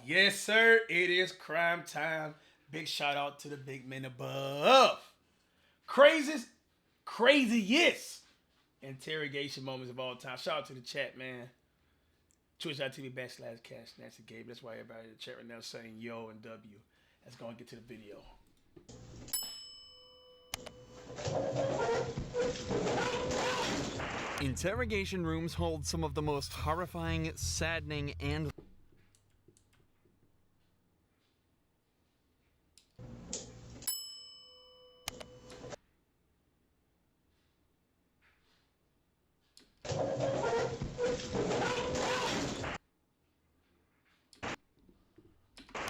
Yes, sir. It is crime time. Big shout out to the big men above. Craziest interrogation moments of all time. Shout out to the chat, man. Twitch.tv/CashNasty Gabe. That's why everybody in the chat right now is saying yo and W. Let's go and get to the video. Interrogation rooms hold some of the most horrifying, saddening, and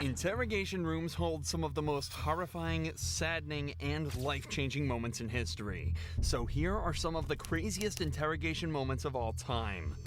Interrogation rooms hold some of the most horrifying, saddening, and life-changing moments in history. So here are some of the craziest interrogation moments of all time.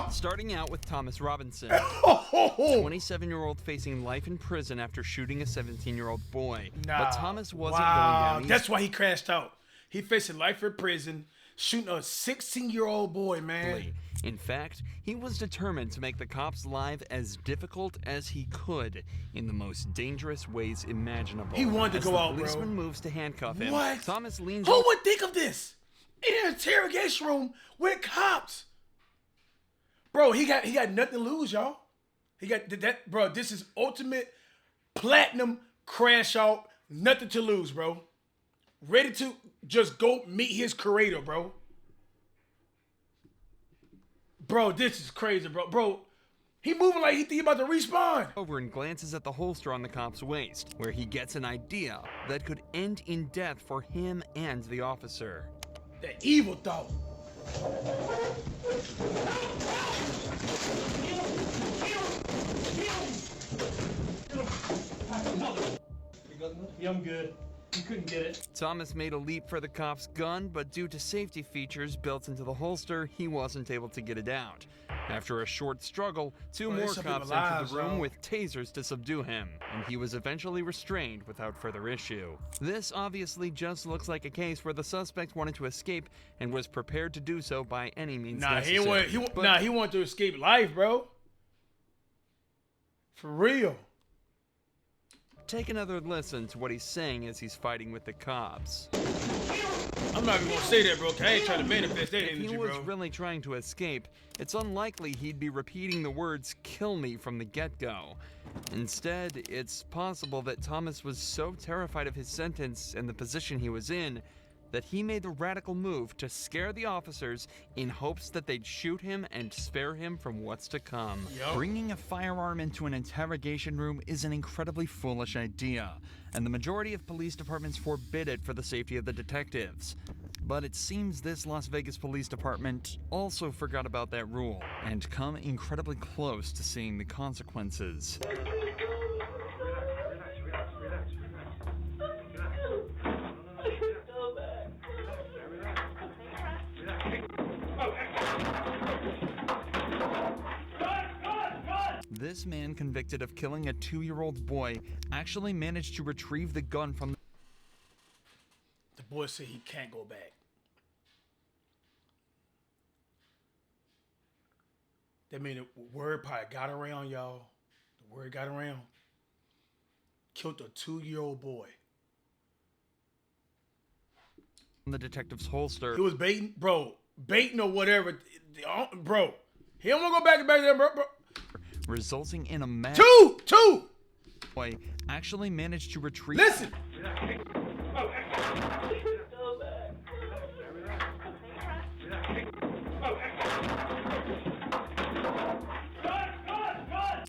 Starting out with Thomas Robinson, 27-year-old facing life in prison after shooting a 17-year-old boy. But Thomas wasn't going down easy. That's why he crashed out. He facing life in prison, shooting a 16-year-old boy, man. In fact, he was determined to make the cops' life as difficult as he could in the most dangerous ways imaginable. He wanted to go out, bro. As the policeman moves to handcuff him, What? Thomas leans Who would think of this? In an interrogation room with cops. Bro, he got nothing to lose, y'all. He got that, bro. This is ultimate platinum crash out. Nothing to lose, bro. Ready to just go meet his creator, bro. Bro, this is crazy, bro. Bro, he moving like he about to respawn. Over and glances at the holster on the cop's waist, where he gets an idea that could end in death for him and the officer. That evil thought. Yeah, I'm good. You couldn't get it. Thomas made a leap for the cop's gun, but due to safety features built into the holster, he wasn't able to get it out. After a short struggle, two more cops entered the room with tasers to subdue him, and he was eventually restrained without further issue. This obviously just looks like a case where the suspect wanted to escape and was prepared to do so by any means necessary. He wanted to escape life, bro. For real. Take another listen to what he's saying as he's fighting with the cops. I'm not even gonna say that, bro. I ain't trying to manifest that energy, bro. If he was really trying to escape, it's unlikely he'd be repeating the words "kill me" from the get-go. Instead, it's possible that Thomas was so terrified of his sentence and the position he was in that he made the radical move to scare the officers in hopes that they'd shoot him and spare him from what's to come. Yep. Bringing a firearm into an interrogation room is an incredibly foolish idea, and the majority of police departments forbid it for the safety of the detectives. But it seems this Las Vegas Police Department also forgot about that rule and come incredibly close to seeing the consequences. This man convicted of killing a 2-year-old boy actually managed to retrieve the gun from the boy said he can't go back. That means the word probably got around, y'all. The word got around. Killed a 2-year-old boy. the detective's holster. He was baiting, bro. Baiting or whatever. Bro. He don't want to go back there, bro. Resulting in a mad... Two! Boy actually managed to retrieve... Listen!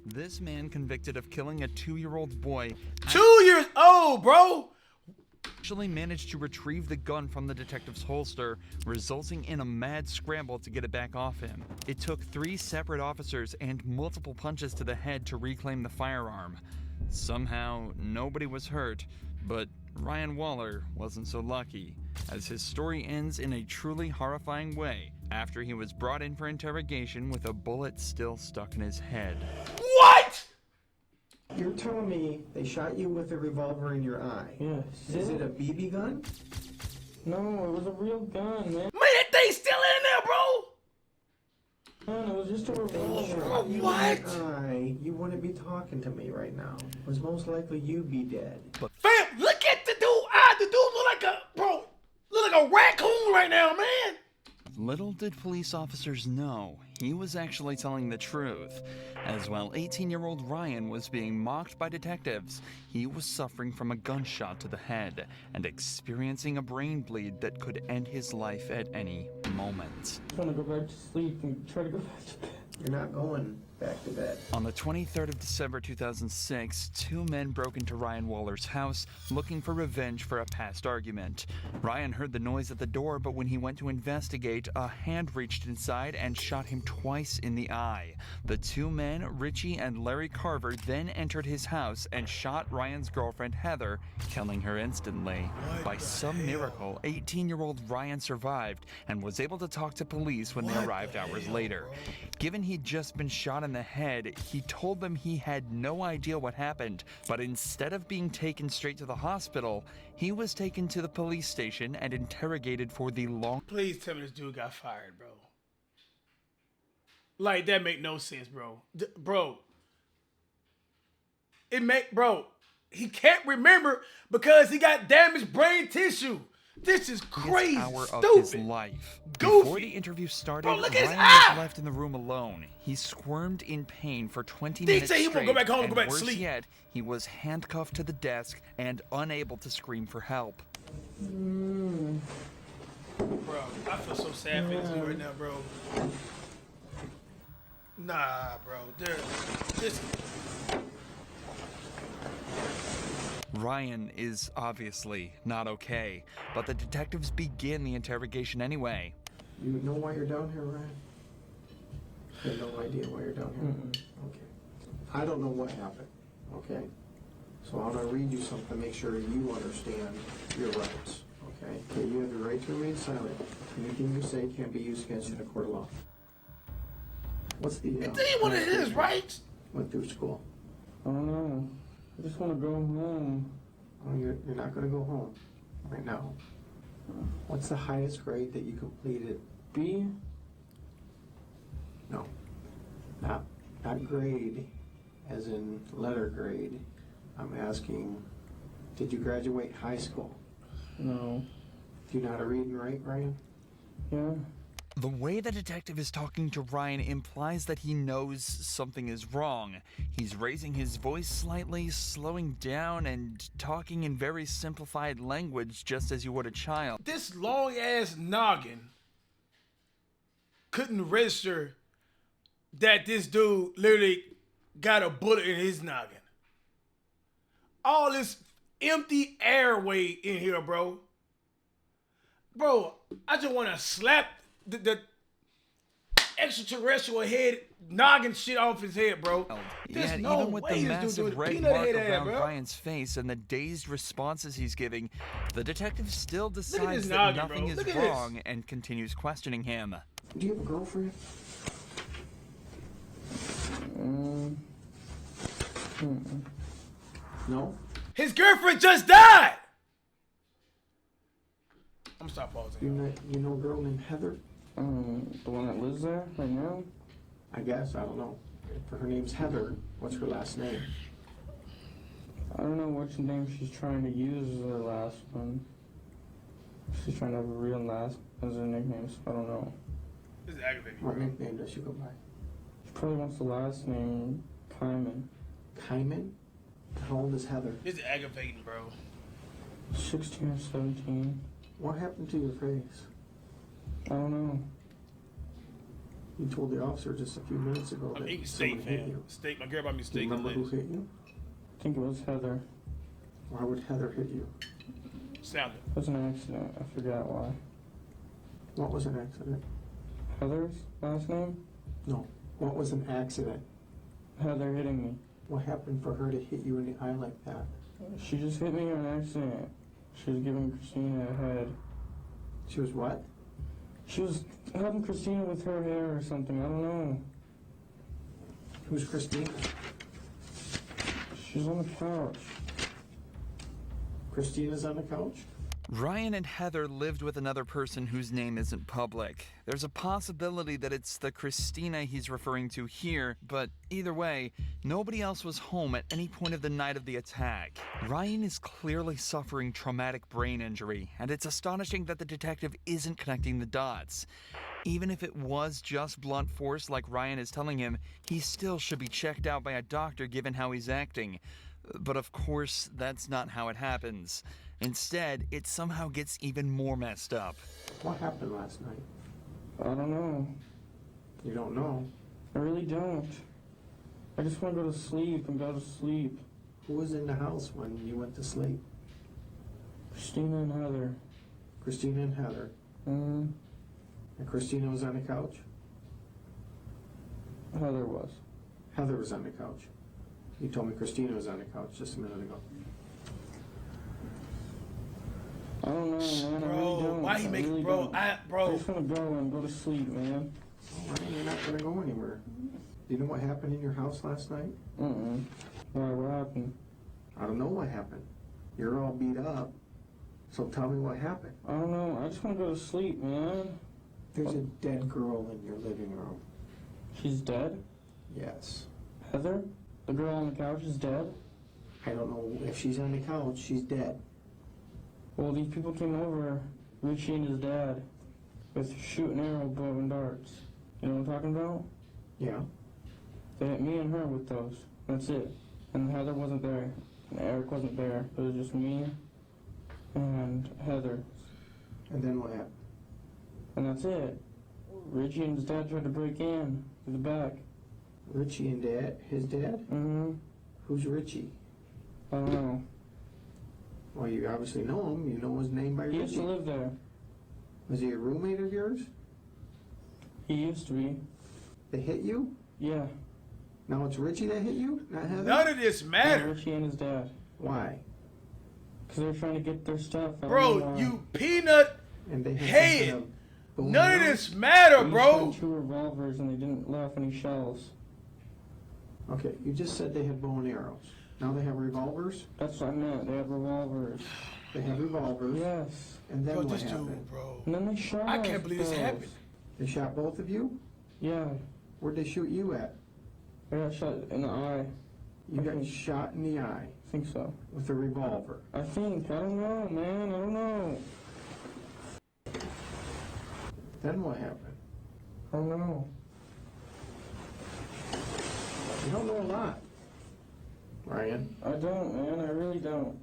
This man convicted of killing a 2-year-old boy... 2 years old, bro! Actually managed to retrieve the gun from the detective's holster, resulting in a mad scramble to get it back off him. It took 3 separate officers and multiple punches to the head to reclaim the firearm. Somehow, nobody was hurt, but Ryan Waller wasn't so lucky, as his story ends in a truly horrifying way after he was brought in for interrogation with a bullet still stuck in his head. What?! You're telling me they shot you with a revolver in your eye? Yes. Is it a BB gun? No, it was a real gun, man. Man, that thing's still in there, bro! Man, it was just a revolver. Bro, what? You wouldn't be talking to me right now. It was most likely you'd be dead. Fam, look at the dude. The dude look like a raccoon right now, man. Little did police officers know, he was actually telling the truth. As while 18-year-old Ryan was being mocked by detectives, he was suffering from a gunshot to the head and experiencing a brain bleed that could end his life at any moment. I'm trying to go back to sleep and try to go back to bed. You're not going back to bed. On the 23rd of December 2006, two men broke into Ryan Waller's house looking for revenge for a past argument. Ryan heard the noise at the door, but when he went to investigate, a hand reached inside and shot him twice in the eye. The two men, Richie and Larry Carver, then entered his house and shot Ryan's girlfriend Heather, killing her instantly. By some miracle, 18-year-old Ryan survived and was able to talk to police when they arrived hours later. Given he'd just been shot in the head, he told them he had no idea what happened, but instead of being taken straight to the hospital, he was taken to the police station and interrogated for the long... Please tell me this dude got fired, bro. Like, that make no sense, bro. Bro. He can't remember because he got damaged brain tissue. This is crazy. Hour stupid. of his life. Goofy. Before the interview started, Bro, look at his Ryan eye. was left in the room alone. He squirmed in pain for 20 He minutes said he straight. won't go back home and and go back to worse sleep. yet, he was handcuffed to the desk and unable to scream for help. Bro, I feel so sad for this dude right now, bro. Nah, bro. This. Ryan is obviously not okay, but the detectives begin the interrogation anyway. You know why you're down here, Ryan? You have no idea why you're down here? Okay. I don't know what happened, okay? So I'm gonna read you something to make sure you understand your rights, okay? Okay, you have the right to remain silent. Anything you say can't be used against you in a court of law. What's the... He one of his rights. Went through school. I don't know. I just want to go home. Oh, you're not gonna go home right now. What's the highest grade that you completed? B? No, not grade, as in letter grade. I'm asking, did you graduate high school? No. Do you know how to read and write, Ryan? Yeah? The way the detective is talking to Ryan implies that he knows something is wrong. He's raising his voice slightly, slowing down, and talking in very simplified language just as you would a child. This long ass noggin couldn't register that this dude literally got a bullet in his noggin. All this empty airway in here, bro. Bro, I just want to slap the extraterrestrial head noggin shit off his head, bro. There's Yet, no even with way the this dude massive doing red peanut mark head ass, around bro. Ryan's face and the dazed responses he's giving, the detective still decides this that noggin, nothing bro. is Look at wrong and continues questioning him. Do you have a girlfriend? No? His girlfriend just died. I'm gonna stop pausing. You know a girl named Heather? The one that lives there right now? I guess, I don't know. If her name's Heather, what's her last name? I don't know which name she's trying to use as her last one. She's trying to have a real last as her nickname, so I don't know. This is aggravating, What bro. nickname does she go by? She probably wants the last name, Kyman. Kyman? How old is Heather? This is aggravating, bro. 16 or 17. What happened to your face? I don't know. You told the officer just a few minutes ago I'm that eating steak, someone hit fam. you. Steak. My girl bought me Do steak. you and remember who lettuce. hit you? I think it was Heather. Why would Heather hit you? Sound it. It was an accident. I forgot why. What was an accident? Heather's last name? No. What was an accident? Heather hitting me. What happened for her to hit you in the eye like that? She just hit me on accident. She was giving Christina a head. She was what? She was helping Christina with her hair or something. I don't know. Who's Christina? She's on the couch. Christina's on the couch? Ryan and Heather lived with another person whose name isn't public. There's a possibility that it's the Christina he's referring to here, but either way, nobody else was home at any point of the night of the attack. Ryan is clearly suffering traumatic brain injury, and it's astonishing that the detective isn't connecting the dots. Even if it was just blunt force like Ryan is telling him, he still should be checked out by a doctor given how he's acting. But of course, that's not how it happens. Instead, it somehow gets even more messed up. What happened last night? I don't know. You don't know. I really don't. I just want to go to sleep and go to sleep. Who was in the house when you went to sleep? Christina and Heather. Christina and Heather. Mm-hmm. And Christina was on the couch? Heather was. Heather was on the couch. You told me Christina was on the couch just a minute ago. I don't know, man. I Bro, really don't. why he I making, really bro? don't. I I just want to go and go to sleep, man. All right, you're not going to go anywhere. Do you know what happened in your house last night? Mm-mm. Why? What happened? I don't know what happened. You're all beat up. So tell me what happened. I don't know. I just want to go to sleep, man. There's a dead girl in your living room. She's dead? Yes. Heather? The girl on the couch is dead? I don't know if she's on the couch. She's dead. Well, these people came over, Richie and his dad, with shooting arrow, bow, and darts. You know what I'm talking about? Yeah. They hit me and her with those. That's it. And Heather wasn't there. And Eric wasn't there. It was just me and Heather. And then what happened? And that's it. Richie and his dad tried to break in through the back. Richie and Dad? His dad? Mm-hmm. Who's Richie? I don't know. Well, you obviously know him. You know his name by He used to Richie. live there. Was he a roommate of yours? He used to be. They hit you? Yeah. Now it's Richie that hit you, not Heather? None of this Yeah, matters. Richie and his dad. Why? Because they were trying to get their stuff. I don't know Bro, why. you peanut And they had head. some kind of bow None of and arrow? this matter, They each bro. had 2 revolvers and they didn't let off any shells. Okay, you just said they had bow and arrows. Now they have revolvers? That's what I meant. They had revolvers. They have revolvers. Yes. And then Bro, what this happened? dude, bro. And then they shot I us can't believe with this those. happened. They shot both of you? Yeah. Where'd they shoot you at? I got shot in the eye. You got Okay. shot in the eye I think so. with a revolver. I think. I don't know, man. I don't know. Then what happened? I don't know. You don't know a lot, Ryan. I don't, man. I really don't.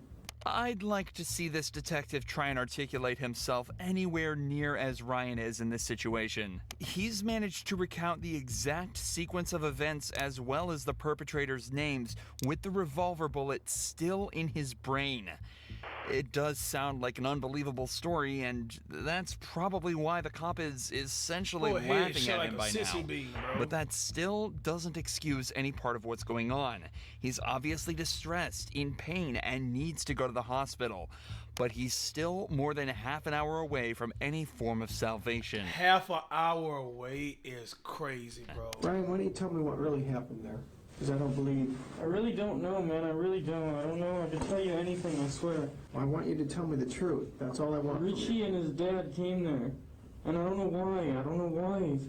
I'd like to see this detective try and articulate himself anywhere near as Ryan is in this situation. He's managed to recount the exact sequence of events as well as the perpetrator's names with the revolver bullet still in his brain. It does sound like an unbelievable story, and that's probably why the cop is essentially Boy, head laughing shot at like him a by sissy now. bean, bro. But that still doesn't excuse any part of what's going on. He's obviously distressed, in pain, and needs to go to the hospital. But he's still more than half an hour away from any form of salvation. Half an hour away is crazy, bro. Ryan, why don't you tell me what really happened there? Because I don't believe. I really don't know, man. I really don't. I don't know. I can tell you anything, I swear. I want you to tell me the truth. That's all I want. from you. Richie and his dad came there. And I don't know why. I don't know why.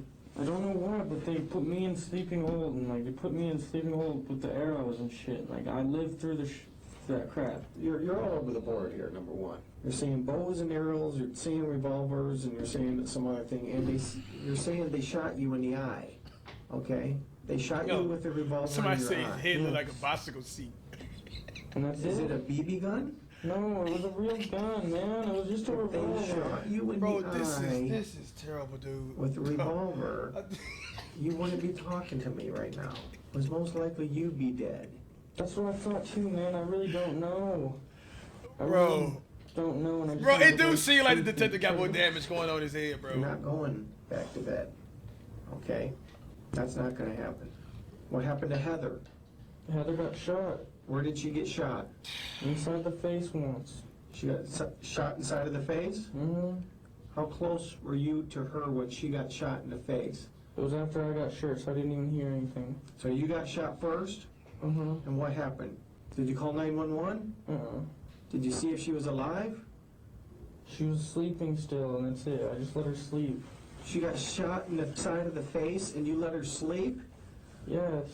I don't know why, but they put me in sleeping hold. And, like, they put me in sleeping hold with the arrows and shit. Like, I lived through that crap. You're all over the board here, number one. You're saying bows and arrows, you're saying revolvers, and you're saying some other thing. And you're saying they shot you in the eye. Okay? They shot Yo, you with a revolver Somebody in say your his eye. head look like a bicycle seat. And that's Is it it. a BB gun? No, it was a real gun, man. It was just a They revolver. shot you in Bro, the this eye is terrible, dude. with a revolver. You wouldn't be talking to me right now. It was most likely you'd be dead. That's what I thought too, man. I really don't know. I Bro. really don't know. And I just Bro, wanna it go do seem like the sleep detective got and- more damage going on in his head, bro. You're not going back to bed. Okay? That's not going to happen. What happened to Heather? Heather got shot Where did she get shot? inside the face once. She got shot inside of the face? Mm-hmm. How close were you to her when she got shot in the face? It was after I got shot, so I didn't even hear anything. So you got shot first, Mm-hmm. and what happened? Did you call 911? Uh-uh. Did you see if she was alive? She was sleeping still, and that's it. I just let her sleep. She got shot in the side of the face and you let her sleep? Yes.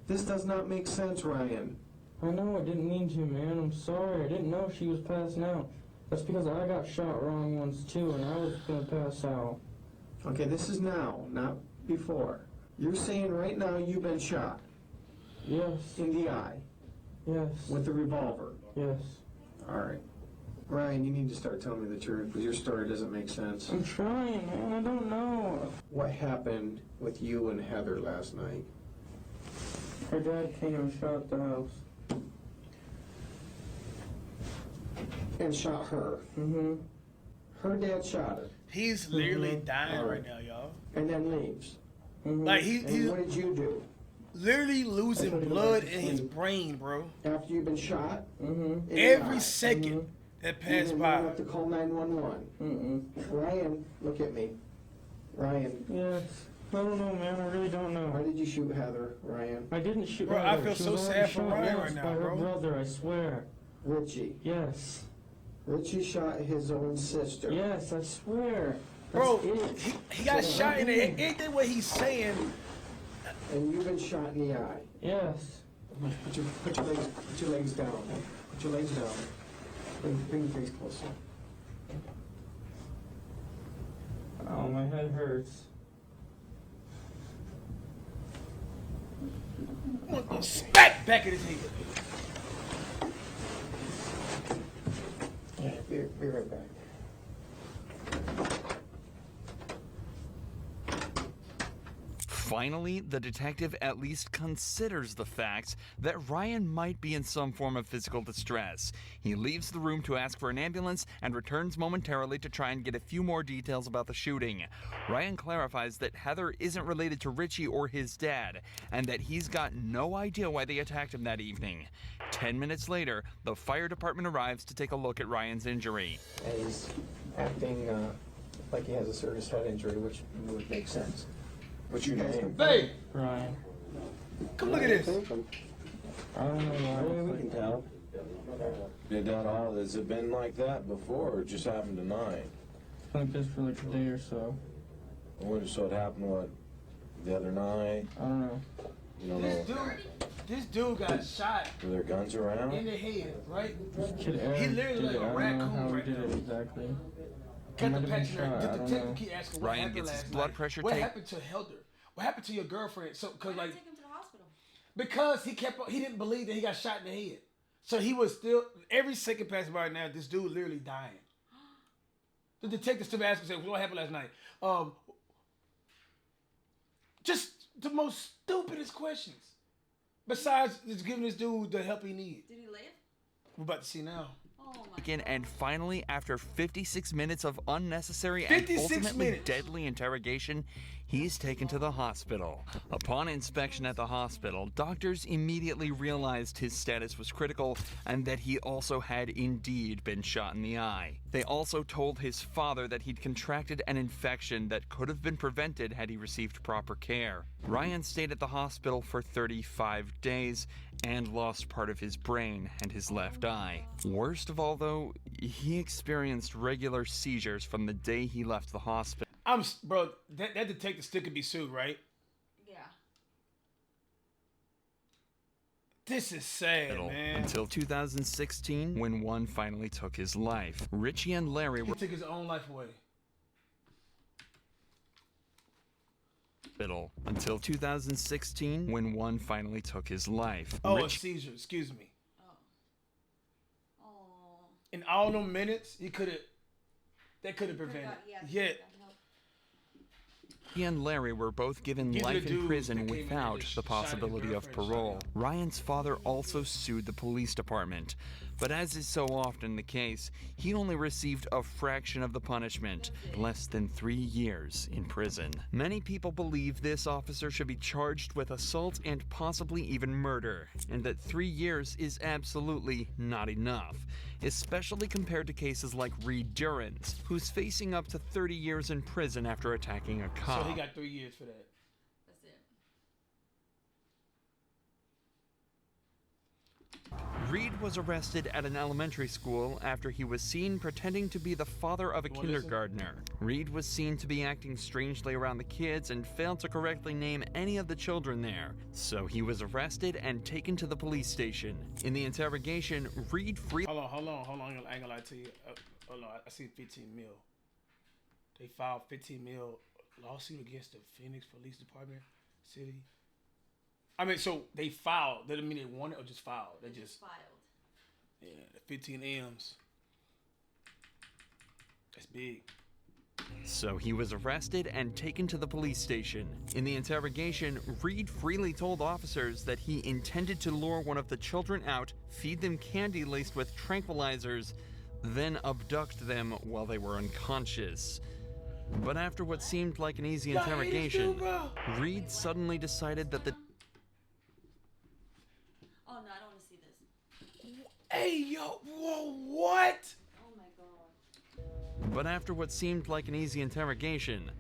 This does not make sense, Ryan. I know, I didn't mean to, man. I'm sorry. I didn't know she was passing out. That's because I got shot wrong once, too, and I was gonna pass out. Okay, this is now, not before. You're saying right now you've been shot Yes. in the eye Yes. with the revolver. Yes. All right. Ryan, you need to start telling me the truth because your story doesn't make sense. I'm trying, man. I don't know. What happened with you and Heather last night? Her dad came and shot the house. And shot her. Mm-hmm. Her dad shot her He's literally dying right now, y'all. and then leaves. Mm-hmm. Like And he's what did you do? literally losing That's what blood he in was his saying. brain, bro. After you've been shot? Mm-hmm. in the Every eye. second that You passed didn't by. have to call 911. Mm-mm. Ryan, look at me. Ryan, Yes. I don't know, man. I really don't why know. did you shoot Heather, Ryan? I didn't shoot Bro, her. I feel She so was sad already for shot Ryan once right now, by her bro. brother, I swear. Richie. Yes. Richie shot his own sister. Yes, I swear. Bro, That's it. he got shot in the head. Anything what he's saying, And you've been shot in the eye. Yes. Put your legs down. Put your legs down. Bring your face closer. Oh, my head hurts. I'm gonna smack back at his head. Yeah, be right back. Finally, the detective at least considers the fact that Ryan might be in some form of physical distress. He leaves the room to ask for an ambulance and returns momentarily to try and get a few more details about the shooting. Ryan clarifies that Heather isn't related to Richie or his dad, and that he's got no idea why they attacked him that evening. 10 minutes later, the fire department arrives to take a look at Ryan's injury. And he's acting like he has a serious head injury, which would make sense. What's your name? Babe, Ryan. come look at this. I don't know why. We can tell. Did that all? Has it been like that before, or it just happened tonight? It's like this for like a day or so. So it happened what? The other night? I don't know. You don't know? This dude got shot Were there guns around? in the head, right? Kid He Aaron literally did like it. a I don't know raccoon how he right did it now. exactly. Cut might the have been patch. shot, The I don't detective know. keep asking what Ryan happened gets his last blood night. pressure What taken. happened to Helder? What happened to your girlfriend? So, cause Why like, did you take him to the hospital? because he didn't believe that he got shot in the head. So he was still every second passing by now. This dude literally dying. The detective still asking, saying, "What happened last night?" Just the most stupidest questions. Besides just giving this dude the help he needs. Did he live? We're about to see now. Oh my Again, God. and finally, after 56 minutes of unnecessary and 56 ultimately minutes. deadly interrogation, he's taken to the hospital. Upon inspection at the hospital, doctors immediately realized his status was critical and that he also had indeed been shot in the eye. They also told his father that he'd contracted an infection that could have been prevented had he received proper care. Ryan stayed at the hospital for 35 days and lost part of his brain and his left eye. Worst of all, though, he experienced regular seizures from the day he left the hospital. Bro, that detective still could be sued, right? Yeah. This is sad, man. Until 2016, when one finally took his life. Richie and Larry He were took his own life away. hospital until 2016, when one finally took his life. Oh, a Richie seizure. Excuse me. Oh. In all them minutes, they could have prevented. Yet, and Larry were both given These are life the in dudes prison that came in and without just the shot his possibility of girlfriend, shot parole. him. Ryan's father also sued the police department, but as is so often the case, he only received a fraction of the punishment, less than 3 years in prison. Many people believe this officer should be charged with assault and possibly even murder, and that 3 years is absolutely not enough, especially compared to cases like Reed Durans, who's facing up to 30 years in prison after attacking a cop. so he got 3 years for that. That's it. Reed was arrested at an elementary school after he was seen pretending to be the father of a kindergartner. Reed was seen to be acting strangely around the kids and failed to correctly name any of the children there, so he was arrested and taken to the police station. In the interrogation, Reed freely— Hold on. I ain't gonna lie to you. Hold on, I see 15 mil. They filed 15 mil lawsuit against the Phoenix Police Department, city. I mean, so they filed. Doesn't mean they won it or just filed. They just filed. Yeah, the 15 M's. That's big. So he was arrested and taken to the police station. In the interrogation, Reed freely told officers that he intended to lure one of the children out, feed them candy laced with tranquilizers, then abduct them while they were unconscious. But after what seemed like an easy interrogation, Reed suddenly decided that the— Oh no, I don't want to see this. Hey, yo, whoa, what? Oh my god. But after what seemed like an easy interrogation,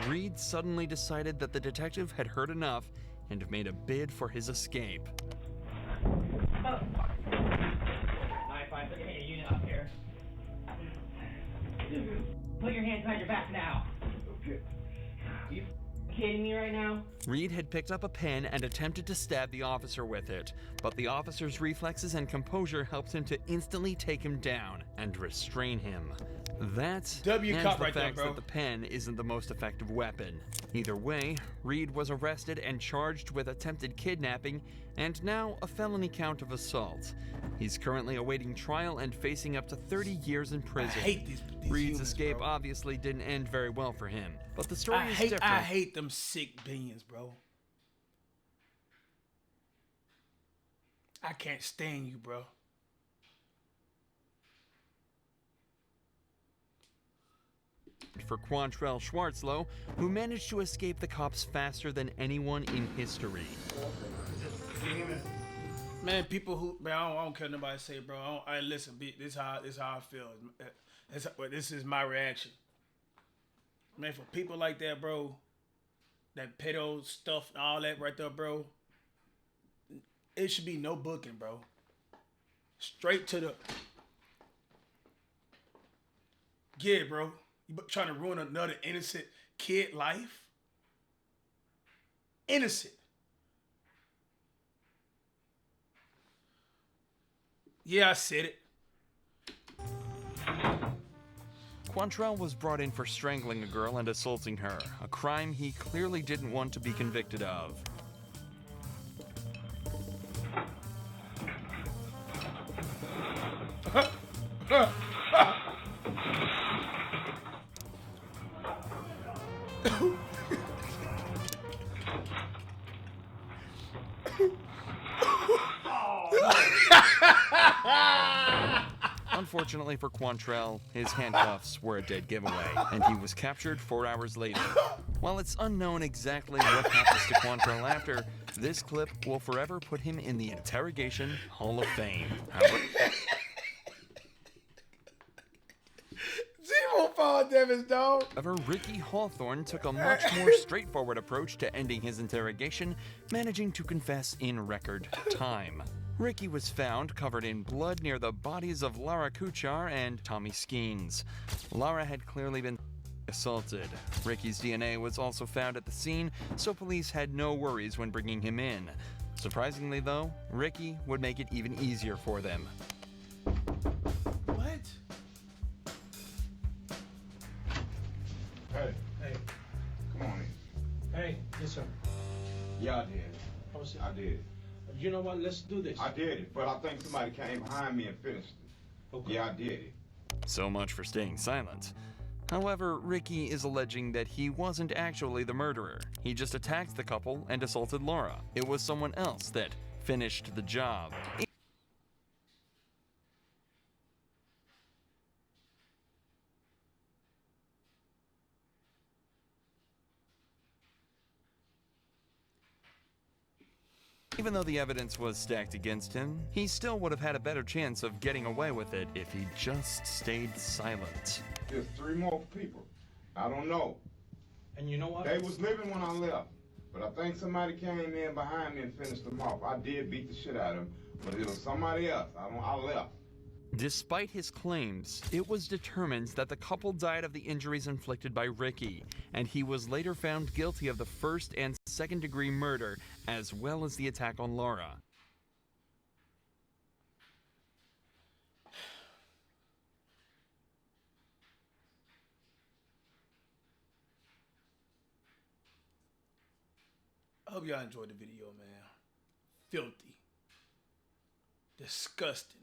Reed suddenly decided that the detective had heard enough and made a bid for his escape. 9-5, put your unit up here. Put your hands behind your back now. Okay. You kidding me right now? Reed had picked up a pen and attempted to stab the officer with it, but the officer's reflexes and composure helped him to instantly take him down and restrain him. That W and cop the right there, fact bro. that the pen isn't the most effective weapon. Either way, Reed was arrested and charged with attempted kidnapping and now a felony count of assault. He's currently awaiting trial and facing up to 30 years in I prison. hate these Reed's humans, escape bro. obviously didn't end very well for him, but the story is different. I hate them sick beings, bro. I can't stand you, bro. For Quantrell Schwartzlow, who managed to escape the cops faster than anyone in history. Man, people who, man, I don't care what nobody say, bro. I listen, this how I feel. This is my reaction. Man, for people like that, bro, that pedo stuff and all that right there, bro, it should be no booking, bro. Straight to the, yeah, bro. You trying to ruin another innocent kid life? Innocent. Yeah, I said it. Quantrell was brought in for strangling a girl and assaulting her, a crime he clearly didn't want to be convicted of. Unfortunately for Quantrell, his handcuffs were a dead giveaway, and he was captured 4 hours later. While it's unknown exactly what happens to Quantrell after, this clip will forever put him in the Interrogation Hall of Fame. However, Ricky Hawthorne took a much more straightforward approach to ending his interrogation, managing to confess in record time. Ricky was found covered in blood near the bodies of Lara Kuchar and Tommy Skeens. Lara had clearly been assaulted. Ricky's DNA was also found at the scene, so police had no worries when bringing him in. Surprisingly though, Ricky would make it even easier for them. What? Hey, Hey, come on in. hey, yes, sir. Yeah, I did. I was, I did. you know what? Let's do this. I did it, but I think somebody came behind me and finished it. Okay. Yeah, I did it. So much for staying silent. However, Ricky is alleging that he wasn't actually the murderer. He just attacked the couple and assaulted Laura. It was someone else that finished the job. Even though the evidence was stacked against him, he still would have had a better chance of getting away with it if he just stayed silent. There's 3 more people. I don't know. And you know what? They was living when I left, but I think somebody came in behind me and finished them off. I did beat the shit out of them, But it was somebody else. I left. Despite his claims, it was determined that the couple died of the injuries inflicted by Ricky, and he was later found guilty of the first and second-degree murder, as well as the attack on Laura. I hope y'all enjoyed the video, man. Filthy. Disgusting.